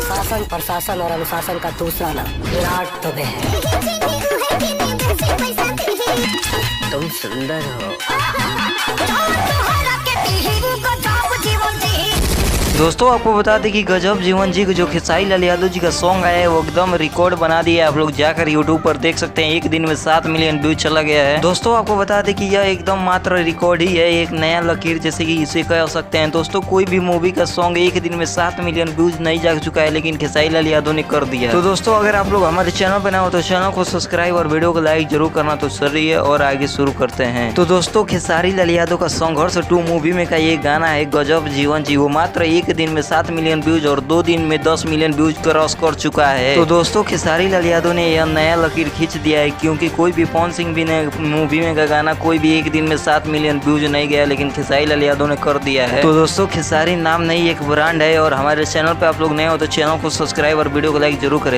शासन प्रशासन और अनुशासन का दूसरा नाम विराट दुबे है। तुम सुंदर हो। दोस्तों आपको बता दें कि गजब जीवन जी जो खेसारी लाल यादव जी का सॉन्ग आया है वो एकदम रिकॉर्ड बना दिया है। आप लोग जाकर यूट्यूब पर देख सकते हैं, एक दिन में 7 मिलियन व्यूज चला गया है। दोस्तों आपको बता दें कि यह एकदम मात्र रिकॉर्ड ही है, एक नया लकीर जैसे कि इसे कह सकते हैं। दोस्तों कोई भी मूवी का सॉन्ग एक दिन में 7 मिलियन व्यूज नहीं जा चुका है, लेकिन खेसारी लाल यादव ने कर दिया। तो दोस्तों अगर आप लोग हमारे चैनल पर ना हो तो चैनल को सब्सक्राइब और वीडियो को लाइक जरूर करना। तो चलिए और आगे शुरू करते हैं। तो दोस्तों खेसारी लाल यादव का संघर्ष 2 मूवी में का ये गाना है गजब जीवन जी, वो मात्र एक दिन में 7 मिलियन व्यूज और 2 दिन में 10 मिलियन व्यूज क्रॉस कर चुका है। तो दोस्तों खेसारी लाल यादव ने यह नया लकीर खींच दिया है, क्योंकि कोई भी पवन सिंह भी ने मूवी में का गाना कोई भी एक दिन में 7 मिलियन व्यूज नहीं गया, लेकिन खेसारी लाल यादव ने कर दिया है। तो दोस्तों खेसारी नाम नहीं एक ब्रांड है, और हमारे चैनल पे आप लोग नए हो तो चैनल को सब्सक्राइब और वीडियो को लाइक जरूर करें।